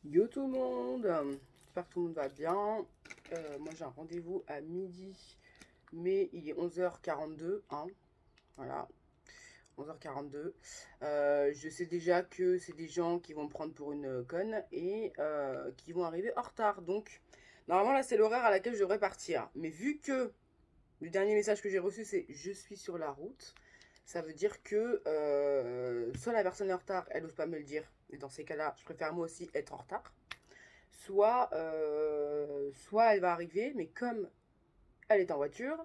Yo tout le monde, j'espère que tout le monde va bien. Moi j'ai un rendez-vous à midi, mais il est 11h42, hein, voilà, 11h42. Je sais déjà que c'est des gens qui vont me prendre pour une conne et qui vont arriver en retard. Donc normalement là c'est l'horaire à laquelle je devrais partir. Mais vu que le dernier message que j'ai reçu c'est je suis sur la route, ça veut dire que soit la personne est en retard, elle n'ose pas me le dire. Et dans ces cas-là, je préfère moi aussi être en retard soit elle va arriver, mais comme elle est en voiture,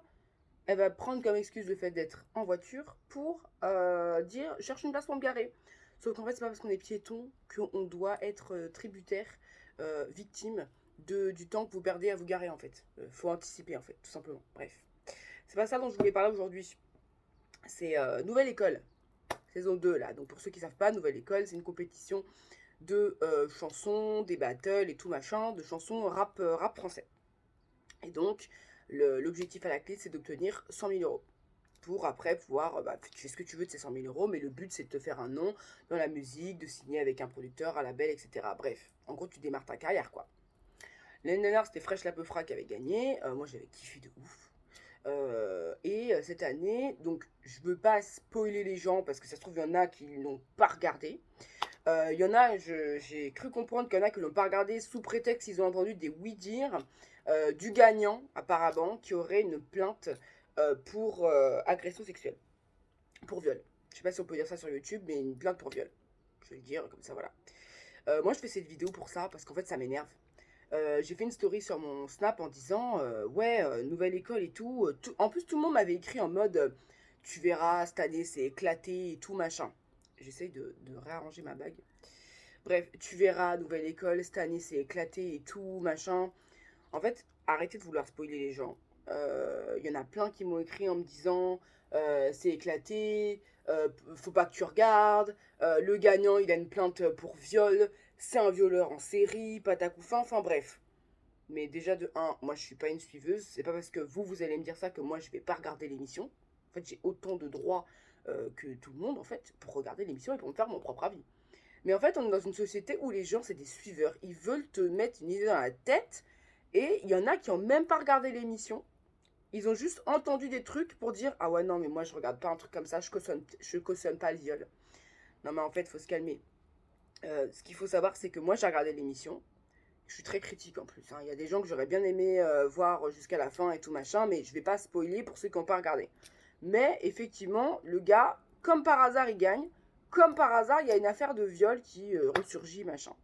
elle va prendre comme excuse le fait d'être en voiture pour dire je cherche une place pour me garer. Sauf qu'en fait, c'est pas parce qu'on est piéton qu'on doit être tributaire, victime du temps que vous perdez à vous garer en fait. Faut anticiper en fait, tout simplement. Bref. C'est pas ça dont je voulais parler aujourd'hui. C'est Nouvelle École, saison 2 là. Donc pour ceux qui savent pas, Nouvelle École, c'est une compétition de chansons, des battles et tout machin, de chansons rap français. Et donc, l'objectif à la clé, c'est d'obtenir 100 000 euros. Pour après pouvoir, tu fais ce que tu veux de ces 100 000 euros, mais le but c'est de te faire un nom dans la musique, de signer avec un producteur, un label, etc. Bref, en gros, tu démarres ta carrière quoi. L'année dernière, c'était Fresh La Peufra qui avait gagné. Moi, j'avais kiffé de ouf. Cette année, donc je veux pas spoiler les gens parce que ça se trouve, il y en a qui n'ont pas regardé. Il y en a, j'ai cru comprendre qu'il y en a qui l'ont pas regardé sous prétexte qu'ils ont entendu des oui-dire du gagnant, apparemment, qui aurait une plainte pour agression sexuelle, pour viol. Je sais pas si on peut dire ça sur YouTube, mais une plainte pour viol. Je vais le dire comme ça, voilà. Moi, je fais cette vidéo pour ça, parce qu'en fait, ça m'énerve. J'ai fait une story sur mon Snap en disant ouais, nouvelle école et tout, En plus, tout le monde m'avait écrit en mode tu verras, cette année, c'est éclaté et tout, machin. J'essaye de réarranger ma bague. Bref, tu verras, nouvelle école, cette année c'est éclaté et tout, machin. En fait, arrêtez de vouloir spoiler les gens. Il y en a plein qui m'ont écrit en me disant c'est éclaté, faut pas que tu regardes, le gagnant il a une plainte pour viol, c'est un violeur en série, patacouffin, enfin bref. Mais déjà de un, moi je suis pas une suiveuse, c'est pas parce que vous allez me dire ça que moi je vais pas regarder l'émission. En fait, j'ai autant de droits que tout le monde en fait pour regarder l'émission et pour me faire mon propre avis. Mais en fait, on est dans une société où les gens, c'est des suiveurs. Ils veulent te mettre une idée dans la tête. Et il y en a qui ont même pas regardé l'émission. Ils ont juste entendu des trucs pour dire ah ouais non mais moi je regarde pas un truc comme ça, je cautionne pas le viol. Non mais en fait il faut se calmer. Ce qu'il faut savoir c'est que moi j'ai regardé l'émission. Je suis très critique en plus, hein. Il y a des gens que j'aurais bien aimé voir jusqu'à la fin et tout machin, mais je vais pas spoiler pour ceux qui n'ont pas regardé. Mais effectivement, le gars, comme par hasard, il gagne. Comme par hasard, il y a une affaire de viol qui ressurgit, machin.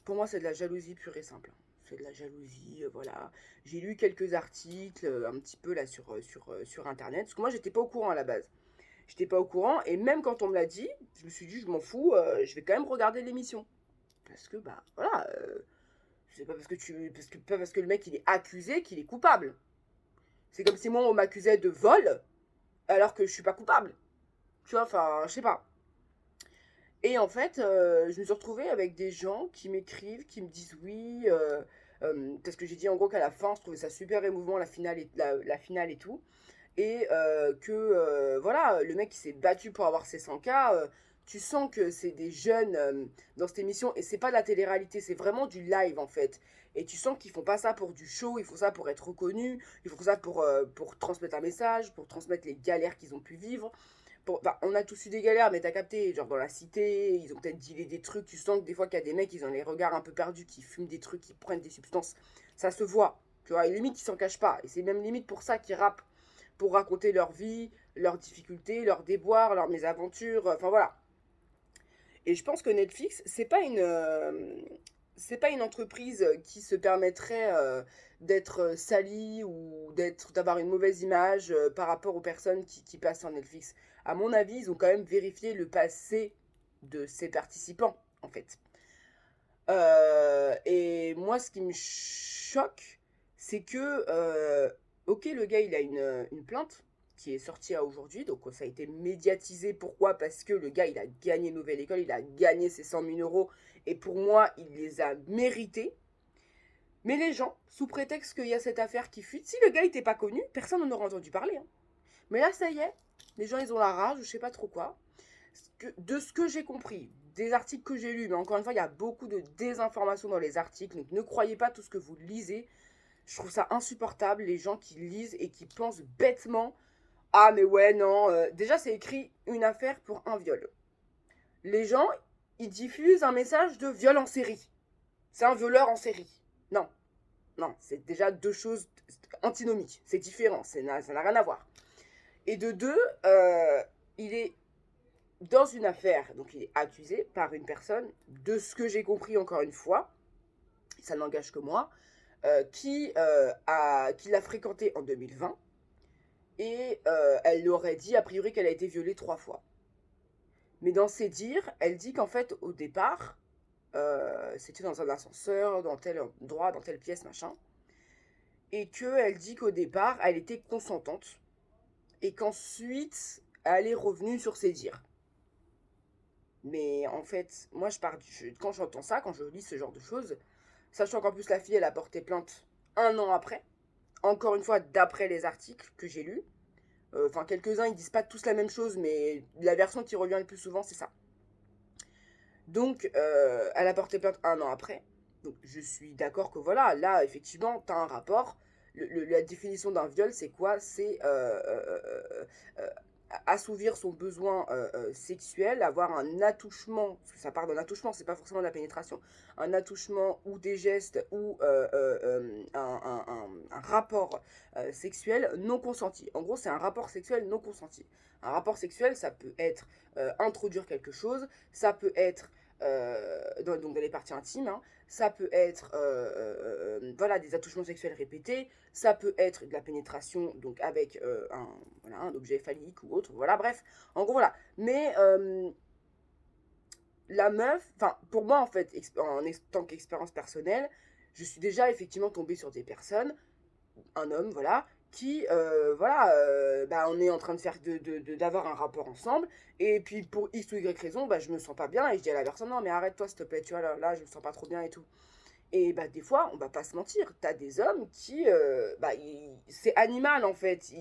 Pour moi, c'est de la jalousie pure et simple. C'est de la jalousie, voilà. J'ai lu quelques articles un petit peu là sur Internet, parce que moi, j'étais pas au courant à la base. J'étais pas au courant, et même quand on me l'a dit, je me suis dit, je m'en fous, je vais quand même regarder l'émission. Parce que, bah, voilà, c'est pas pas parce que le mec il est accusé qu'il est coupable. C'est comme si moi on m'accusait de vol alors que je suis pas coupable. Tu vois, enfin, je sais pas. Et en fait, je me suis retrouvée avec des gens qui m'écrivent, qui me disent oui, parce que j'ai dit en gros qu'à la fin, je trouvais ça super émouvant, la finale et tout. Et voilà, le mec qui s'est battu pour avoir ses 100K, tu sens que c'est des jeunes dans cette émission, et c'est pas de la télé-réalité, c'est vraiment du live en fait. Et tu sens qu'ils font pas ça pour du show, ils font ça pour être reconnus, ils font ça pour transmettre un message, pour transmettre les galères qu'ils ont pu vivre. On a tous eu des galères, mais t'as capté, genre dans la cité, ils ont peut-être dealé des trucs, tu sens que des fois qu'il y a des mecs, ils ont les regards un peu perdus, qui fument des trucs, qui prennent des substances, ça se voit, tu vois, et limite ils s'en cachent pas, et c'est même limite pour ça qu'ils rappent, pour raconter leur vie, leurs difficultés, leurs déboires, leurs mésaventures, enfin voilà. Et je pense que Netflix, c'est pas une entreprise qui se permettrait d'être salie ou d'avoir une mauvaise image par rapport aux personnes qui passent sur Netflix. À mon avis, ils ont quand même vérifié le passé de ces participants, en fait. Et moi, ce qui me choque, c'est que, ok, le gars, il a une plainte qui est sortie à aujourd'hui, donc ça a été médiatisé. Pourquoi? Parce que le gars, il a gagné Nouvelle École, il a gagné ses 100 000 euros, et pour moi, il les a mérités. Mais les gens, sous prétexte qu'il y a cette affaire qui fuite, si le gars n'était pas connu, personne n'en aurait entendu parler, hein. Mais là, ça y est, les gens, ils ont la rage, ou je sais pas trop quoi. De ce que j'ai compris, des articles que j'ai lus, mais encore une fois, il y a beaucoup de désinformation dans les articles, donc ne croyez pas tout ce que vous lisez. Je trouve ça insupportable, les gens qui lisent et qui pensent bêtement, ah mais ouais, non, déjà c'est écrit une affaire pour un viol. Les gens, ils diffusent un message de viol en série. C'est un violeur en série. Non, non, c'est déjà deux choses antinomiques, c'est différent, ça n'a rien à voir. Et de deux, il est dans une affaire, donc il est accusé par une personne, de ce que j'ai compris encore une fois, ça n'engage que moi, qui l'a fréquenté en 2020, et elle aurait dit a priori qu'elle a été violée 3 fois. Mais dans ses dires, elle dit qu'en fait, au départ, c'était dans un ascenseur, dans tel endroit, dans telle pièce, machin, et qu'elle dit qu'au départ, elle était consentante, et qu'ensuite, elle est revenue sur ses dires. Mais en fait, moi, quand j'entends ça, quand je lis ce genre de choses, sachant qu'en plus la fille, elle a porté plainte 1 an après, encore une fois, d'après les articles que j'ai lus, enfin, quelques-uns, ils disent pas tous la même chose, mais la version qui revient le plus souvent, c'est ça. Donc, elle a porté plainte 1 an après. Donc, je suis d'accord que voilà, là, effectivement, t'as un rapport. La définition d'un viol, c'est quoi? C'est assouvir son besoin sexuel, avoir un attouchement, parce que ça part d'un attouchement, c'est pas forcément de la pénétration, un attouchement ou des gestes ou un rapport sexuel non consenti. En gros, c'est un rapport sexuel non consenti. Un rapport sexuel, ça peut être introduire quelque chose, ça peut être donc dans les parties intimes, hein, ça peut être voilà, des attouchements sexuels répétés, ça peut être de la pénétration donc avec voilà, un objet phallique ou autre, voilà, bref, en gros voilà. Mais la meuf, enfin pour moi en fait, en tant qu'expérience personnelle, je suis déjà effectivement tombée sur des personnes, un homme, voilà, qui, voilà, bah, on est en train de faire d'avoir un rapport ensemble, et puis pour X ou Y raison, bah, je me sens pas bien, et je dis à la personne, non, mais arrête-toi, s'il te plaît, tu vois, là, je me sens pas trop bien et tout. Et bah, des fois, on va pas se mentir, t'as des hommes qui, bah, c'est animal, en fait.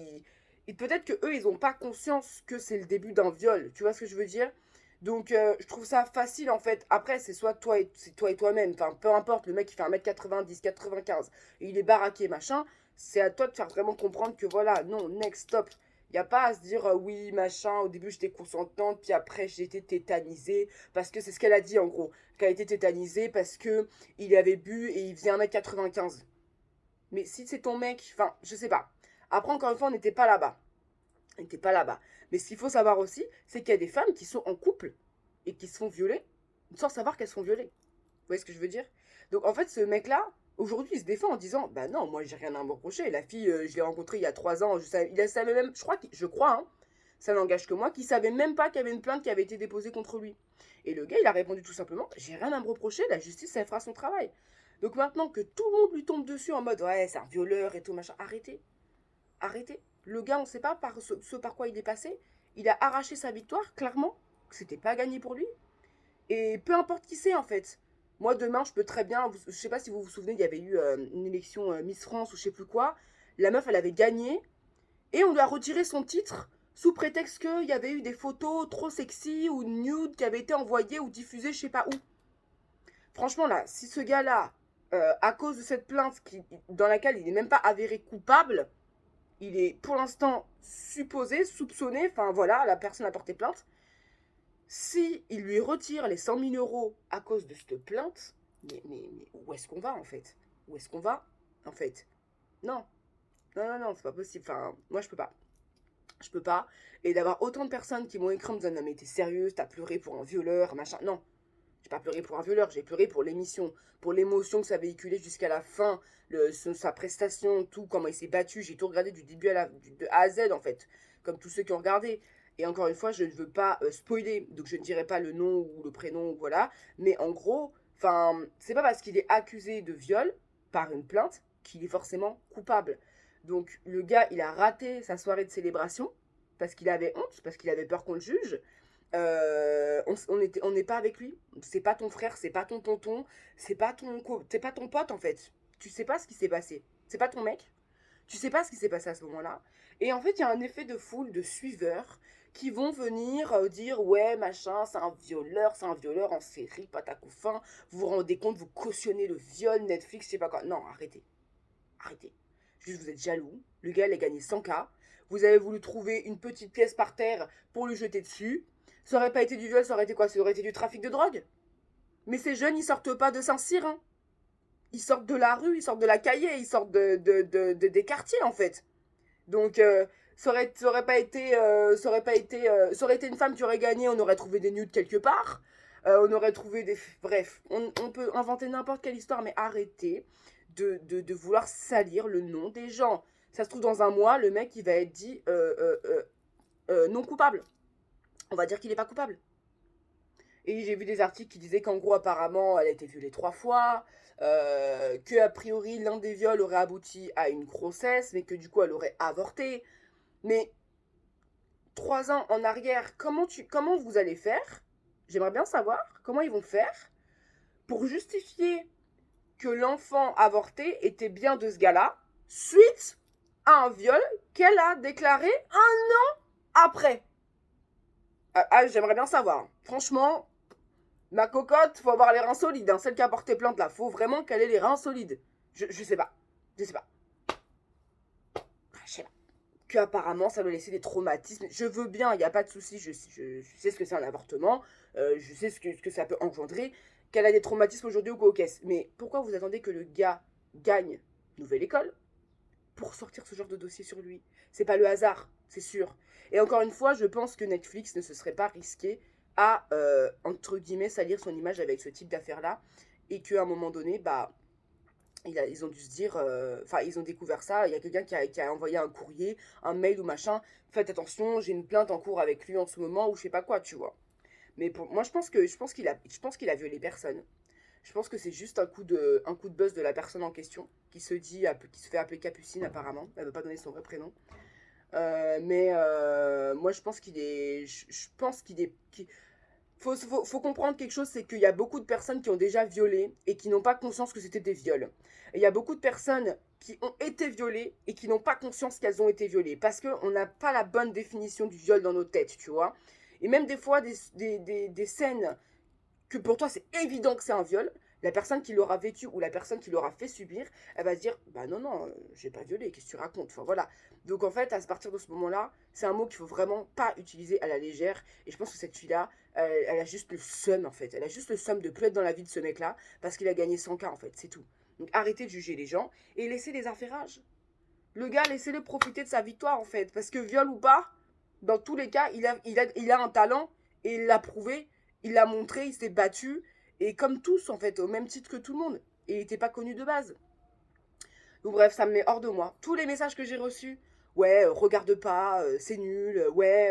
Et peut-être que eux, ils ont pas conscience que c'est le début d'un viol, tu vois ce que je veux dire? Donc, je trouve ça facile, en fait. Après, c'est toi et toi-même. Enfin, peu importe, le mec, il fait 1m90, 95, et il est baraqué, machin. C'est à toi de faire vraiment comprendre que voilà, non, next, stop. Il n'y a pas à se dire oui, machin, au début j'étais consentante, puis après j'ai été tétanisée. Parce que c'est ce qu'elle a dit en gros. Qu'elle a été tétanisée parce que il avait bu et il faisait 1m95. Mais si c'est ton mec, enfin, je sais pas. Après, encore une fois, on n'était pas là-bas. On n'était pas là-bas. Mais ce qu'il faut savoir aussi, c'est qu'il y a des femmes qui sont en couple et qui se font violer sans savoir qu'elles se font violer. Vous voyez ce que je veux dire? Donc en fait, ce mec-là, aujourd'hui, il se défend en disant, bah non, moi j'ai rien à me reprocher. La fille, je l'ai rencontrée il y a 3 ans. Il savait même, je crois, hein, ça n'engage que moi, qu'il savait même pas qu'il y avait une plainte qui avait été déposée contre lui. Et le gars, il a répondu tout simplement, j'ai rien à me reprocher, la justice, elle fera son travail. Donc maintenant que tout le monde lui tombe dessus en mode, ouais, c'est un violeur et tout, machin, arrêtez. Arrêtez. Le gars, on ne sait pas par ce par quoi il est passé. Il a arraché sa victoire, clairement. C'était pas gagné pour lui. Et peu importe qui c'est, en fait. Moi, demain, je peux très bien. Je sais pas si vous vous souvenez, il y avait eu une élection Miss France ou je sais plus quoi. La meuf, elle avait gagné. Et on lui a retiré son titre sous prétexte qu'il y avait eu des photos trop sexy ou nude qui avaient été envoyées ou diffusées je sais pas où. Franchement, là, si ce gars-là, à cause de cette plainte dans laquelle il n'est même pas avéré coupable, il est pour l'instant supposé, soupçonné, enfin voilà, la personne a porté plainte. Si il lui retire les 100 000 euros à cause de cette plainte, mais où est-ce qu'on va en fait? Où est-ce qu'on va en fait? Non, non, c'est pas possible. Enfin, moi je peux pas. Je peux pas. Et d'avoir autant de personnes qui m'ont écrit en me disant non mais t'es sérieuse, t'as pleuré pour un violeur, machin. Non, j'ai pas pleuré pour un violeur, j'ai pleuré pour l'émission, pour l'émotion que ça véhiculait jusqu'à la fin, sa prestation, tout, comment il s'est battu. J'ai tout regardé du début de A à Z en fait, comme tous ceux qui ont regardé. Et encore une fois, je ne veux pas spoiler, donc je ne dirai pas le nom ou le prénom, voilà. Mais en gros, enfin, c'est pas parce qu'il est accusé de viol par une plainte qu'il est forcément coupable. Donc le gars, il a raté sa soirée de célébration parce qu'il avait honte, parce qu'il avait peur qu'on le juge. On n'est pas avec lui. C'est pas ton frère, c'est pas ton tonton, c'est pas ton pote en fait. Tu sais pas ce qui s'est passé. C'est pas ton mec. Tu sais pas ce qui s'est passé à ce moment-là. Et en fait, il y a un effet de foule, de suiveurs qui vont venir dire ouais machin, c'est un violeur en série, patacoufin, vous vous rendez compte, vous cautionnez le viol, Netflix, je sais pas quoi. Non, arrêtez, arrêtez. Juste vous êtes jaloux, le gars il a gagné 100K, vous avez voulu trouver une petite pièce par terre pour lui jeter dessus, ça aurait pas été du viol, ça aurait été quoi? Ça aurait été du trafic de drogue. Mais ces jeunes ils sortent pas de Saint-Cyr, hein. Ils sortent de la rue, ils sortent de la cahier, ils sortent des quartiers en fait. Donc ça aurait pas été, ça aurait été une femme qui aurait gagné, on aurait trouvé des nudes quelque part, on aurait trouvé des, bref, on peut inventer n'importe quelle histoire, mais arrêtez de vouloir salir le nom des gens. Ça se trouve dans un mois, le mec il va être dit non coupable. On va dire qu'il est pas coupable. Et j'ai vu des articles qui disaient qu'en gros, apparemment, elle a été violée 3 fois, que a priori, l'un des viols aurait abouti à une grossesse, mais que du coup, elle aurait avorté. Mais 3 ans en arrière, comment vous allez faire? J'aimerais bien savoir comment ils vont faire pour justifier que l'enfant avorté était bien de ce gars-là, suite à un viol qu'elle a déclaré un an après. J'aimerais bien savoir. Franchement, ma cocotte, faut avoir les reins solides. Hein. Celle qui a porté plainte là, faut vraiment qu'elle ait les reins solides. Je sais pas. Je sais pas. Je sais pas. Que apparemment ça doit laisser des traumatismes. Je veux bien, il n'y a pas de souci. Je sais ce que c'est un avortement. Je sais ce que ça peut engendrer. Qu'elle a des traumatismes aujourd'hui ou quoi, ok. Mais pourquoi vous attendez que le gars gagne nouvelle école pour sortir ce genre de dossier sur lui? C'est pas le hasard, c'est sûr. Et encore une fois, je pense que Netflix ne se serait pas risqué à, entre guillemets, salir son image avec ce type d'affaires-là. Et qu'à un moment donné, bah, ils ont dû se dire, enfin, ils ont découvert ça. Il y a quelqu'un qui a envoyé un courrier, un mail ou machin. Faites attention, j'ai une plainte en cours avec lui en ce moment, ou je sais pas quoi, tu vois. Mais pour moi, je pense qu'il a violé personne. Je pense que c'est juste un coup de buzz de la personne en question qui se fait appeler Capucine apparemment. Elle veut pas donner son vrai prénom. Moi, je pense qu'il est, je pense qu'il est, faut comprendre quelque chose, c'est qu'il y a beaucoup de personnes qui ont déjà violé et qui n'ont pas conscience que c'était des viols. Et il y a beaucoup de personnes qui ont été violées et qui n'ont pas conscience qu'elles ont été violées parce qu'on n'a pas la bonne définition du viol dans nos têtes, tu vois. Et même des fois, des scènes que pour toi c'est évident que c'est un viol, la personne qui l'aura vécu ou la personne qui l'aura fait subir, elle va se dire bah non, non, j'ai pas violé, qu'est-ce que tu racontes? Enfin voilà. Donc en fait, à partir de ce moment-là, c'est un mot qu'il faut vraiment pas utiliser à la légère. Et je pense que cette fille-là, elle a juste le seum en fait. Elle a juste le seum de plus être dans la vie de ce mec-là parce qu'il a gagné 100K en fait, c'est tout. Donc arrêtez de juger les gens et laissez les affairages. Le gars, laissez-le profiter de sa victoire en fait. Parce que viol ou pas, dans tous les cas, il a un talent et il l'a prouvé, il l'a montré, il s'est battu. Et comme tous en fait, au même titre que tout le monde. Et il n'était pas connu de base. Donc bref, ça me met hors de moi. Tous les messages que j'ai reçus, ouais, regarde pas, c'est nul, ouais,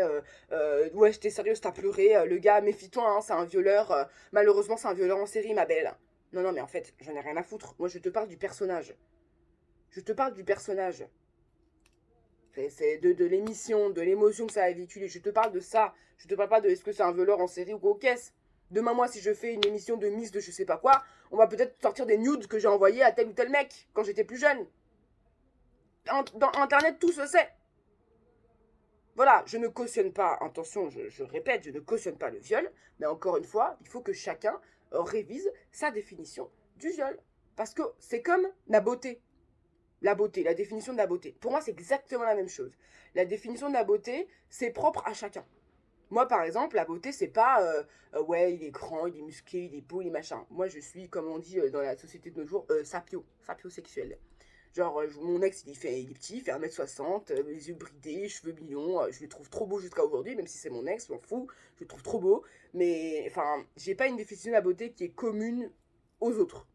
j'étais sérieuse, t'as pleuré, le gars, méfie-toi, hein, c'est un violeur, malheureusement c'est un violeur en série, ma belle. Non, non, mais en fait, j'en ai rien à foutre. Moi, je te parle du personnage. Je te parle du personnage. C'est de l'émission, de l'émotion que ça a véhiculé. Je te parle de ça. Je te parle pas de est-ce que c'est un violeur en série ou quoi, caisse. Demain, moi, si je fais une émission de Miss de je sais pas quoi, on va peut-être sortir des nudes que j'ai envoyés à tel ou tel mec quand j'étais plus jeune. Dans Internet, tout se sait. Voilà, je ne cautionne pas, attention, je répète, je ne cautionne pas le viol, mais encore une fois, il faut que chacun révise sa définition du viol. Parce que c'est comme la beauté. La beauté, la définition de la beauté. Pour moi, c'est exactement la même chose. La définition de la beauté, c'est propre à chacun. Moi, par exemple, la beauté, c'est pas ouais, il est grand, il est musclé, il est beau, il est machin. Moi, je suis, comme on dit dans la société de nos jours, sapiosexuel. Genre, mon ex, il est petit, il fait 1m60, les yeux bridés, cheveux mignons. Je le trouve trop beau jusqu'à aujourd'hui, même si c'est mon ex, je m'en fous. Je le trouve trop beau. Mais, enfin, j'ai pas une définition de la beauté qui est commune aux autres.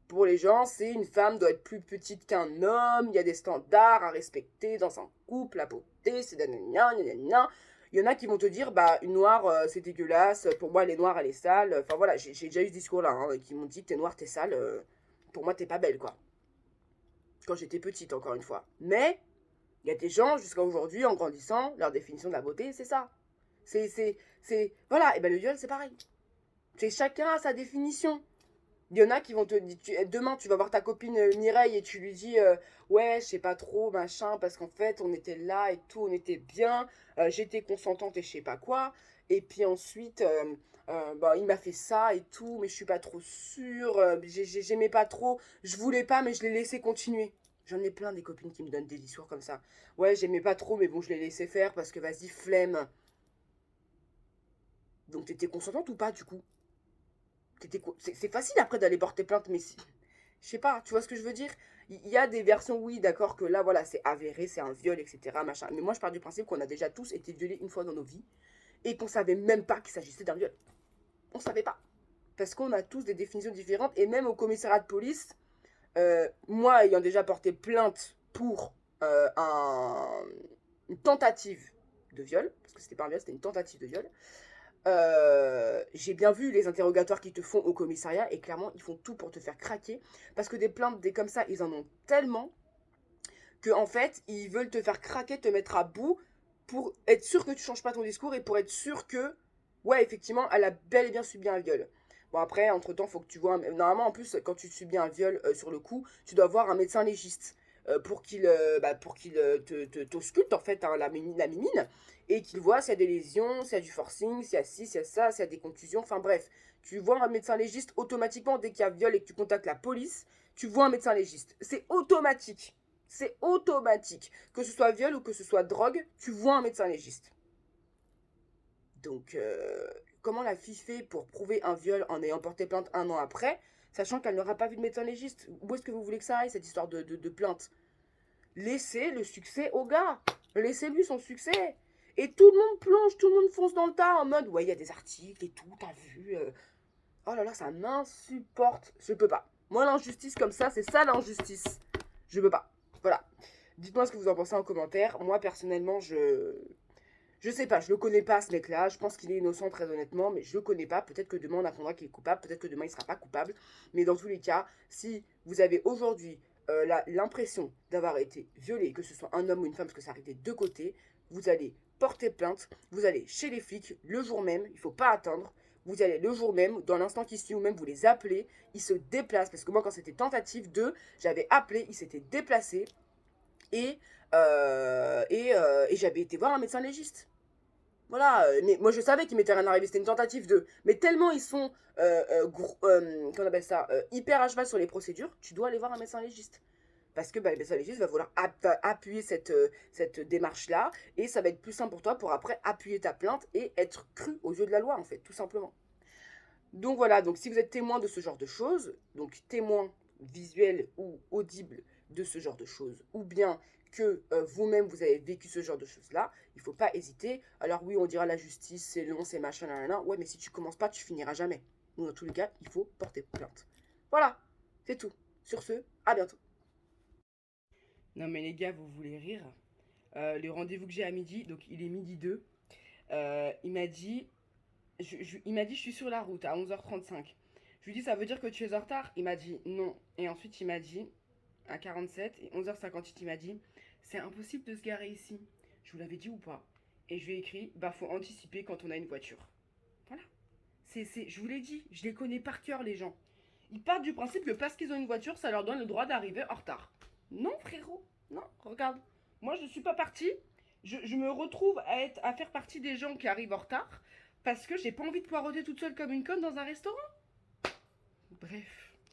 Pour les gens, c'est une femme doit être plus petite qu'un homme, il y a des standards à respecter dans un couple, la beauté, c'est nanana, nanana. Il y en a qui vont te dire, bah, une noire, c'est dégueulasse, pour moi, elle est noire, elle est sale. Enfin voilà, j'ai déjà eu ce discours-là, hein, qui m'ont dit, t'es noire, t'es sale, pour moi, t'es pas belle, quoi. Quand j'étais petite, encore une fois. Mais, il y a des gens, jusqu'à aujourd'hui, en grandissant, leur définition de la beauté, c'est ça. Voilà, et ben le viol, c'est pareil. C'est chacun a sa définition. Il y en a qui vont te dire, demain tu vas voir ta copine Mireille et tu lui dis ouais, je sais pas trop, machin, parce qu'en fait on était là et tout, on était bien, j'étais consentante et je sais pas quoi. Et puis ensuite, bah, il m'a fait ça et tout, mais je suis pas trop sûre, j'aimais pas trop, je voulais pas, mais je l'ai laissé continuer. J'en ai plein des copines qui me donnent des discours comme ça. Ouais, j'aimais pas trop, mais bon, je l'ai laissé faire parce que vas-y, flemme. Donc t'étais consentante ou pas du coup? C'est facile après d'aller porter plainte, mais si, je sais pas, tu vois ce que je veux dire? Il y a des versions, oui, d'accord, que là, voilà, c'est avéré, c'est un viol, etc., machin. Mais moi, je pars du principe qu'on a déjà tous été violés une fois dans nos vies et qu'on savait même pas qu'il s'agissait d'un viol. On savait pas. Parce qu'on a tous des définitions différentes et même au commissariat de police, moi, ayant déjà porté plainte pour une tentative de viol, parce que c'était pas un viol, c'était une tentative de viol, j'ai bien vu les interrogatoires qu'ils te font au commissariat et clairement ils font tout pour te faire craquer parce que des plaintes des comme ça ils en ont tellement que en fait ils veulent te faire craquer, te mettre à bout pour être sûr que tu changes pas ton discours et pour être sûr que ouais effectivement elle a bel et bien subi un viol. Bon après entre temps faut que tu vois normalement en plus quand tu subis un viol sur le coup tu dois voir un médecin légiste pour qu'il t'ausculte en fait hein, la mimine et qu'il voit s'il y a des lésions, s'il y a du forcing, s'il y a ci, s'il y a ça, s'il y a des contusions, enfin bref. Tu vois un médecin légiste automatiquement dès qu'il y a viol et que tu contactes la police, tu vois un médecin légiste. C'est automatique. C'est automatique. Que ce soit viol ou que ce soit drogue, tu vois un médecin légiste. Donc, comment la fille fait pour prouver un viol en ayant porté plainte un an après, sachant qu'elle n'aura pas vu de médecin légiste? Où est-ce que vous voulez que ça aille, cette histoire de plainte? Laissez le succès au gars. Laissez-lui son succès. Et tout le monde plonge, tout le monde fonce dans le tas en mode ouais, il y a des articles et tout, t'as vu. Oh là là, ça m'insupporte. Je peux pas. Moi, l'injustice comme ça, c'est ça l'injustice. Je peux pas. Voilà. Dites-moi ce que vous en pensez en commentaire. Moi, personnellement, je sais pas, je le connais pas ce mec-là. Je pense qu'il est innocent, très honnêtement, mais je le connais pas. Peut-être que demain on apprendra qu'il est coupable. Peut-être que demain il sera pas coupable. Mais dans tous les cas, si vous avez aujourd'hui l'impression d'avoir été violé, que ce soit un homme ou une femme, parce que ça arrive des deux côtés, vous allez porter plainte. Vous allez chez les flics le jour même. Il faut pas attendre. Vous allez le jour même, dans l'instant qui suit, ou même vous les appelez. Ils se déplacent. Parce que moi, quand c'était tentative 2, j'avais appelé, ils s'étaient déplacés. Et j'avais été voir un médecin légiste. Voilà, mais moi je savais qu'il m'était rien arrivé, c'était une tentative de. Mais tellement ils sont, qu'on appelle ça, hyper à cheval sur les procédures, tu dois aller voir un médecin légiste. Parce que bah, le médecin légiste va vouloir appuyer cette démarche-là, et ça va être plus simple pour toi pour après appuyer ta plainte et être cru aux yeux de la loi, en fait, tout simplement. Donc voilà, donc si vous êtes témoin de ce genre de choses, donc témoin visuel ou audible de ce genre de choses, ou bien que vous-même vous avez vécu ce genre de choses-là, il ne faut pas hésiter. Alors oui, on dira la justice, c'est long, c'est machin, nanana. Ouais, mais si tu commences pas, tu finiras jamais. Donc dans tous les cas, il faut porter plainte. Voilà, c'est tout. Sur ce, à bientôt. Non mais les gars, vous voulez rire? Le rendez-vous que j'ai à midi, donc il est midi 2. Il m'a dit il m'a dit je suis sur la route à 11h35. Je lui ai dit ça veut dire que tu es en retard? Il m'a dit non. Et ensuite il m'a dit à 47 et 11h58 il m'a dit c'est impossible de se garer ici. Je vous l'avais dit ou pas? Et je lui ai écrit bah faut anticiper quand on a une voiture. Voilà. Je vous l'ai dit, je les connais par cœur les gens. Ils partent du principe que parce qu'ils ont une voiture ça leur donne le droit d'arriver en retard. Non frérot, non, regarde. Moi je ne suis pas partie. Je me retrouve à faire partie des gens qui arrivent en retard parce que j'ai pas envie de poireauter toute seule comme une conne dans un restaurant. Bref.